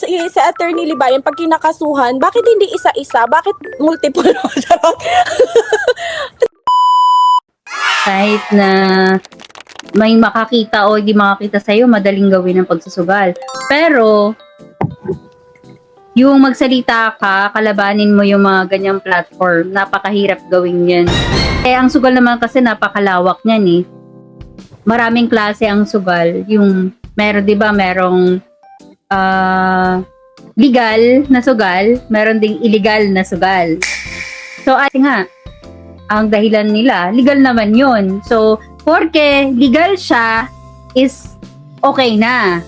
si Attorney Libayan, pag kinakasuhan, bakit hindi isa-isa? Bakit multiple? Charot. Kahit na may makakita o hindi makakita sa'yo, madaling gawin ang pagsusugal. Pero, yung magsalita ka, kalabanin mo yung mga ganyang platform, napakahirap gawin yan. Eh, ang sugal naman kasi napakalawak niyan eh. Maraming klase ang sugal. Yung, meron, di ba, merong legal na sugal, meron ding illegal na sugal. So, ay nga, ang dahilan nila, legal naman yun. So, porque legal siya, is okay na.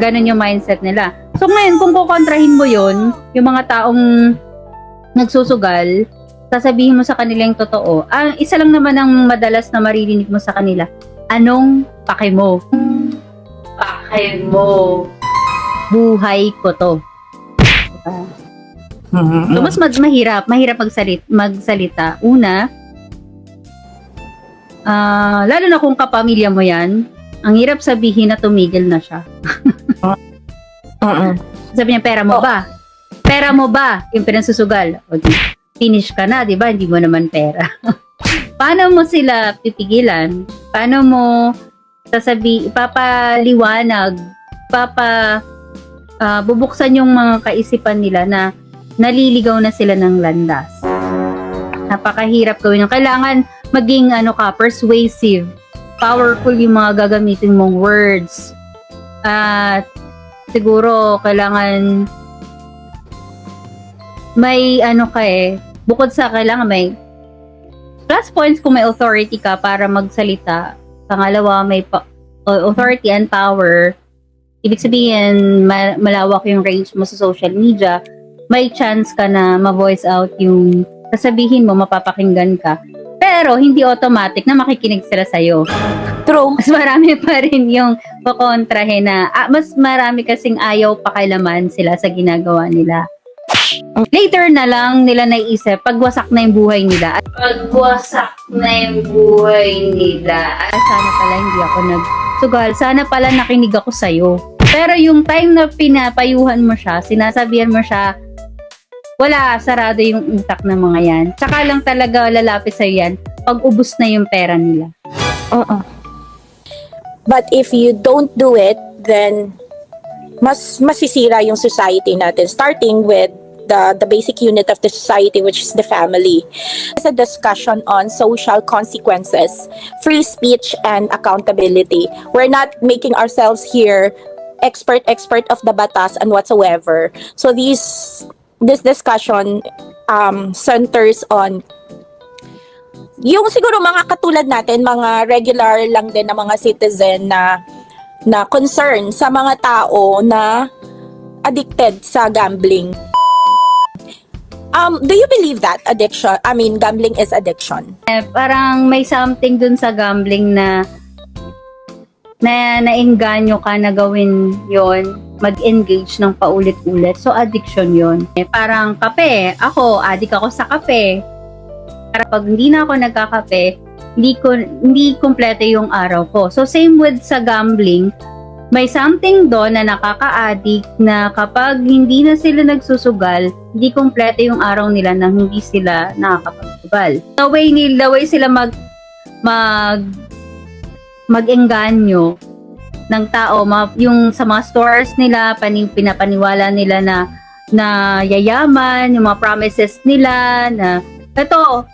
Ganun yung mindset nila. So, ngayon, kung kukontrahin mo yun, yung mga taong nagsusugal, sasabihin mo sa kanila yung totoo. Ang isa lang naman ang madalas na maririnig mo sa kanila, anong pake mo? Pake mo. Buhay ko to. So, mas mahirap magsalita. Una, lalo na kung kapamilya mo yan, ang hirap sabihin na tumigil na siya. Sabi niya, pera mo ba? Pera mo ba? Yung pinasusugal. O, finish ka na, di ba? Hindi mo naman pera. Paano mo sila pipigilan? Paano mo ipapaliwanag, bubuksan yung mga kaisipan nila na naliligaw na sila ng landas? Napakahirap gawin. Kailangan maging persuasive, powerful yung mga gagamitin mong words. At siguro kailangan may bukod sa kailangan may plus points kung may authority ka para magsalita. Pangalawa, may authority and power. Ibig sabihin, malawak yung range mo sa social media. May chance ka na ma-voice out yung sasabihin mo, mapapakinggan ka. Pero, hindi automatic na makikinig sila sa'yo. True. Mas marami pa rin yung kukontrahin na, mas marami kasing ayaw pakialaman sila sa ginagawa nila. Later na lang nila naiisip, pagwasak na yung buhay nila. Pagwasak na yung buhay nila. Sana pala hindi ako nagsugal. Sana pala nakinig ako sa'yo. Pero yung time na pinapayuhan mo siya, sinasabihan mo siya, wala, sarado yung utak ng mga yan. Tsaka lang talaga lalapit sa'yo yan pag ubus na yung pera nila. But if you don't do it, then mas masisira yung society natin. Starting with the basic unit of the society, which is the family. It's a discussion on social consequences, free speech, and accountability. We're not making ourselves here expert of the batas and whatsoever. So this discussion centers on yung siguro mga katulad natin, mga regular lang din na mga citizen na concern sa mga tao na addicted sa gambling. Do you believe that gambling is addiction? Parang may something dun sa gambling na naengganyo ka na gawin yon, mag-engage ng paulit-ulit. So, addiction yon. Parang kape. Ako, addict ako sa kape. Para pag hindi na ako nagkakape, hindi kompleto yung araw ko. So, same with sa gambling, may something doon na nakaka-addict na kapag hindi na sila nagsusugal, hindi kompleto yung araw nila na hindi sila nakakapagsugal. The way sila mag-engganyo ng tao, yung sa mga stores nila, pinapaniwala nila na yayaman, yung mga promises nila na eto,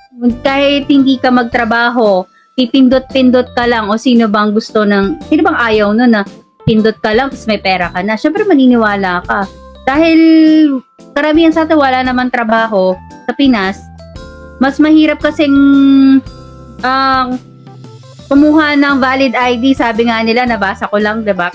kahit hindi ka magtrabaho, pipindot-pindot ka lang o sino bang ayaw nun na pindot ka lang tapos may pera ka na. Syempre maniniwala ka. Dahil karamihan sa atin wala naman trabaho sa Pinas, mas mahirap kasing kumuha ng valid ID, sabi nga nila, nabasa ko lang, diba?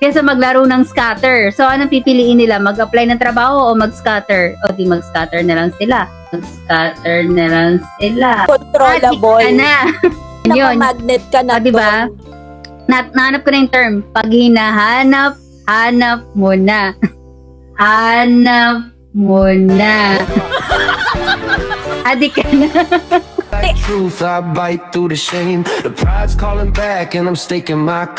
Kesa maglaro ng scatter. So, anong pipiliin nila? Mag-apply ng trabaho o mag-scatter? O di mag-scatter na lang sila. Mag-scatter na lang sila. Controllable. Magnet ka na. Diba? Nahanap ko na yung term. Pag hinahanap, hanap mo na. Hanap mo na. Adik ka na. Like truth, I bite through the shame. The pride's calling back and I'm staking my